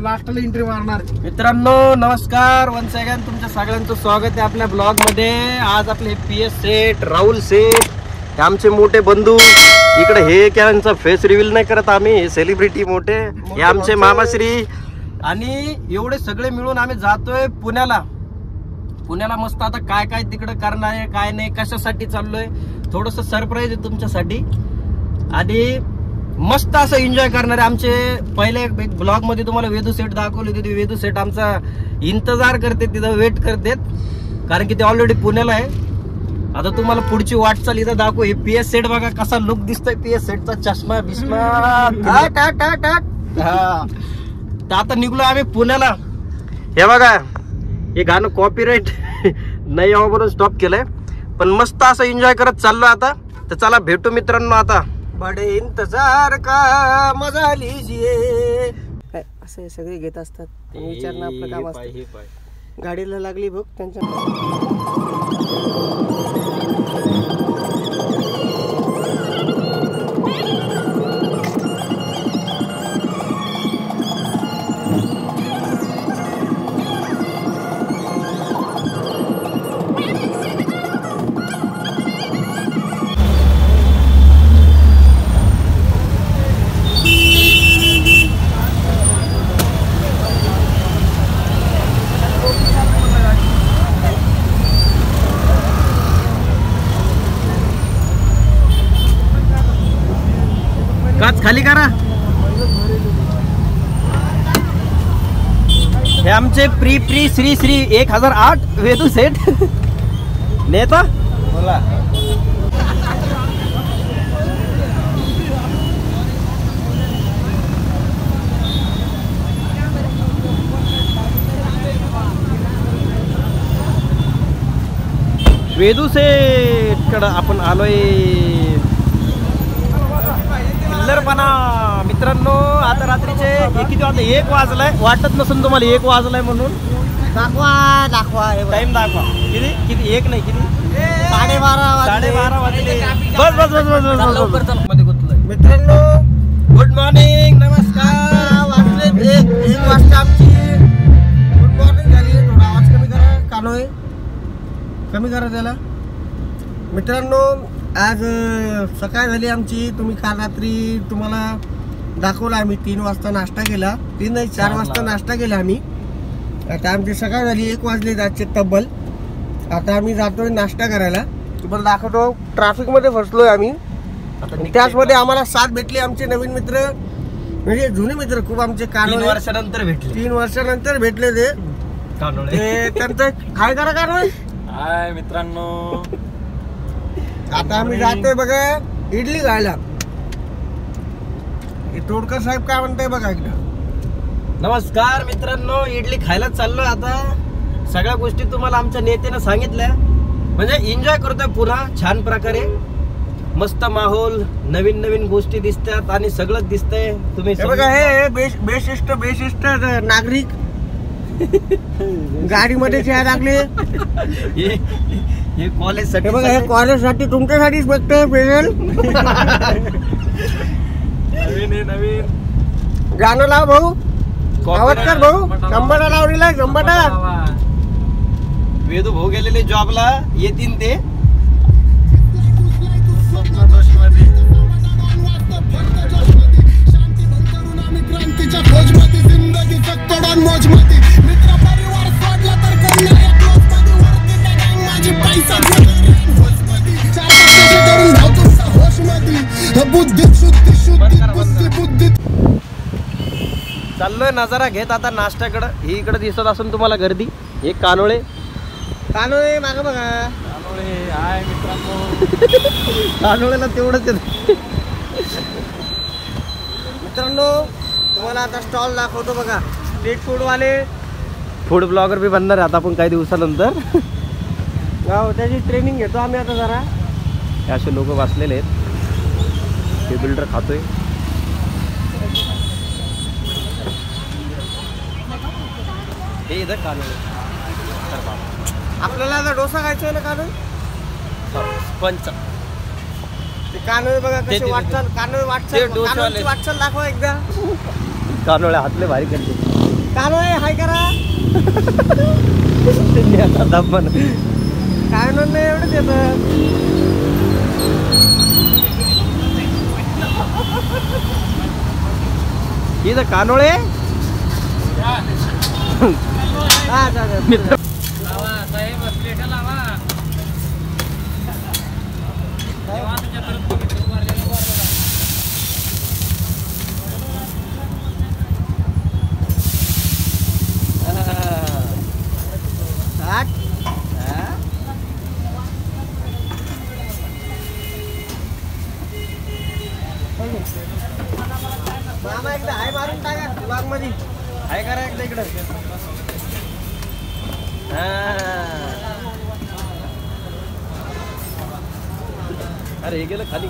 लास्टला एंट्री मारणार. मित्रांनो नमस्कार, वन्स अगेन तुमच्या सगळ्यांचं स्वागत आहे आपल्या ब्लॉग मध्ये. आज आपले PS सेठ, राहुल सेठ, हे आमचे मोठे बंधू. इकडे हे त्यांचा फेस रिव्हील नाही करत आम्ही, हे सेलिब्रिटी मोठे, हे आमचे मामाश्री. आणि एवढे सगळे मिळून आम्ही जातोय पुण्याला. मस्त आता काय काय तिकडे करणार आहे, काय नाही, कशासाठी चाललोय, थोडस सरप्राईज आहे तुमच्यासाठी. आणि मस्त असं एन्जॉय करणारे आमचे. पहिले एक ब्लॉग मध्ये तुम्हाला वेदू सेट दाखवले होते. वेदू सेट आमचा इंतजार करते, तिथं वेट करतेत, कारण की ते ऑलरेडी पुण्याला आहे. आता तुम्हाला पुढची वाटचाल इथं दाखवू. हे PS सेट बघा कसा लुक दिसतोय, PS सेटचा चष्मा बिस्मा. तर आता निघलो आम्ही पुण्याला. हे बघा, हे गाणं कॉपीराईट नाही यावं म्हणून स्टॉप केलंय, पण मस्त असं एन्जॉय करत चाललो आता. तर चला भेटू मित्रांनो आता. बडे इंतजार का मजा लीजिए, असे सगळे घेत असतात. विचारणं आपलं काम असतं. गाडीला लागली भूक त्यांच्या. काच खाली करा. हे आमचे प्री श्री 1008 वेदू सेठ नेता. बोला. वेदू सेठ कडे आपण आलोय. मित्रांनो आता रात्रीचे किती वाजले? 1 वाजलाय. वाटत नसून तुम्हाला 1 वाजलाय म्हणून. दाखवा टाइम दाखवा. किती 1 नाही, किती 12:30 वाजले. बस मध्ये गुंतलोय. मित्रांनो गुड मॉर्निंग, नमस्कार. वाजले 1 वाजता आमची गुड मॉर्निंग झाली. थोडा आवाज कमी करा, कानोय कमी करा त्याला. मित्रांनो आज सकाळ झाली आमची. तुम्ही काल रात्री तुम्हाला दाखवला आम्ही 3 वाजता नाश्ता केला. 3 नाही 4 वाजता नाश्ता केला आम्ही. आता आमची सकाळ झाली, 1 वाजले आजचे तब्बल. आता आम्ही जातोय नाश्ता करायला. तुम्हाला दाखवतो. ट्रॅफिक मध्ये फसलोय आम्ही. त्याचमध्ये आम्हाला साथ भेटली आमचे नवीन मित्र, म्हणजे जुने मित्र खूप आमचे. 3 वर्षानंतर भेटले. 3 वर्षानंतर भेटले ते त्यांचं. काय करा कानोय. हाय मित्रांनो. आता आम्ही जातोय बघा इडली खायला. तोडकर साहेब काय म्हणताय बघा एकदा. नमस्कार मित्रांनो, इडली खायला चाललोय आता. सगळ्या गोष्टी तुम्हाला आमच्या नेत्यानं सांगितल्या, म्हणजे एन्जॉय करतोय पुन्हा छान प्रकारे. मस्त माहोल, नवीन गोष्टी दिसतात आणि सगळंच दिसतंय. तुम्ही बघा हे बेशिष्ट नागरिक गाडीमध्ये यायला लागले. हे कॉलेज साठी बघा, हे कॉलेज साठी तुमच्यासाठीच बघतोय स्पेशल. नवीन गाणं लाव भाऊ, आवाज कर भाऊ. शंभरा लावलेला, 100. वेदू भाऊ गेलेले जॉबला, येतील ते. चाललोय नजारा घेत आता नाश्त्याकडं. ही इकडे दिसत असून तुम्हाला गर्दी. हे कानोळे मागं बघा. कानोळे हाय मित्रांनो. कानोळेला तेवढंच येत. मित्रांनो तुम्हाला आता स्टॉल दाखवतो बघा. स्ट्रीट फूड वाले, फूड ब्लॉगर बी बनणार आहे आता आपण काही दिवसानंतर. त्याची ट्रेनिंग घेतो आम्ही आता जरा. हे असे लोक बसलेले आहेत. ते बिल्डर खातोय. हे इथं कानोळे. आपल्याला आता डोसा खायचा आहे ना कानोळे. पंच ते कानोळे बघा ते- कसे ते- वाटचाल. कानोळे ते वाटचाल. डोसेवाले. कानोळेची वाटचाल दाखवा एकदा. कानोळे हातले भारी करते. कानोळे हाय करा. आता दाबण कानोळे एवढंच येतं. इथं कानोळे. हा जा जा. मित्र मामा एकदा हाय मारून टाका बाग मध्ये. काय करा एकदा इकडं. अरे हे गेलं खाली.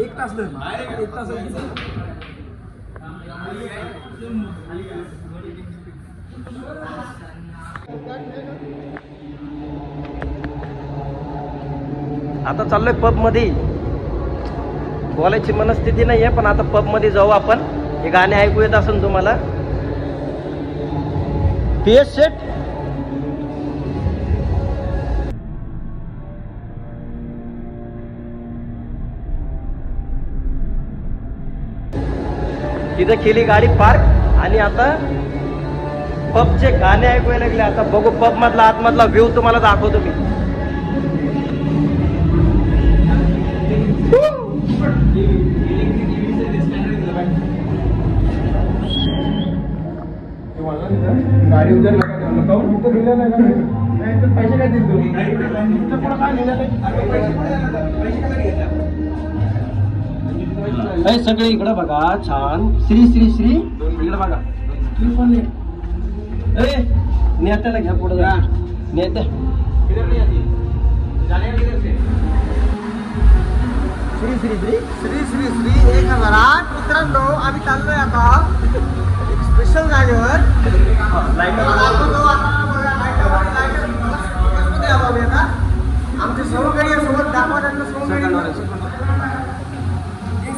एक तास एक तास. आता चाललोय पब मध्ये. बोलायची मनस्थिती नाहीये पण आता पब मध्ये जाऊ आपण. हे गाणे ऐकू येत असेल तुम्हाला. PS set. तिथे केली गाडी पार्क आणि आता पबचे गाणे ऐकवायला लागले. आता बघू पब मधला आतमधला व्ह्यू तुम्हाला दाखवतो मी. गाडी उद्या पैसे काय दिले तुम्ही. सगळे इकडं बघा. छान. श्री श्री श्री इकडं बघा. नेत्याला घ्या पुढे जा. नेत्या श्री श्री श्री श्री श्री श्री 1008. मित्रांनो आम्ही चाललोय आता एक स्पेशल जागेवर. आमचे सवंगडी सोबत दाखवा त्यांना.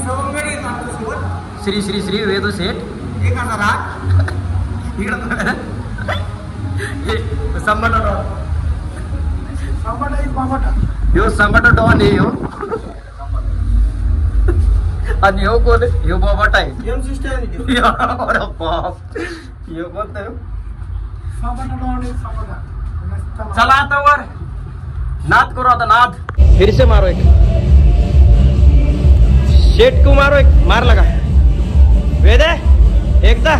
सवंगडी श्री श्री श्री वेदू सेठ 1008. इकडं ह्यो संबाट डॉन आहे ह्यो. आणि ह्यो कोण आहे. ह्यो बाबाट आहे. M system. अरे बाप. ह्यो कोणता ह्यो. चला आता वर नाद करू. आता नाद फिर से मारो एक. शेट को मारो एक. मार लगा वेदे एकदा.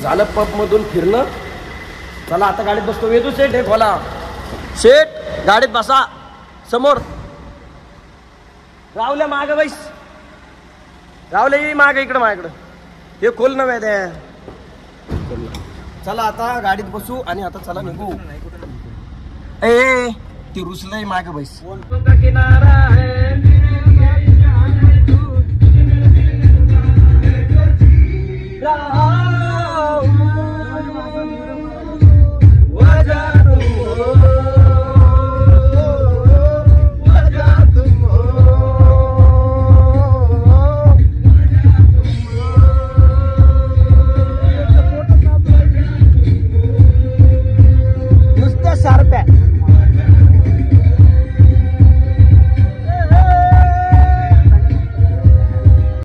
झालं पब मधून फिरणं. चला आता गाडीत बसतो. वेदू सेठ हे खोला. सेठ गाडीत बसा. समोर रावल्या माग बैस. रावल्या ये माग इकडं माझ्याकडं. हे खोल न वेद्या. चला आता गाडीत बसू आणि आता चला निघू. ए ती रुसलंय माग बैस. किनारा है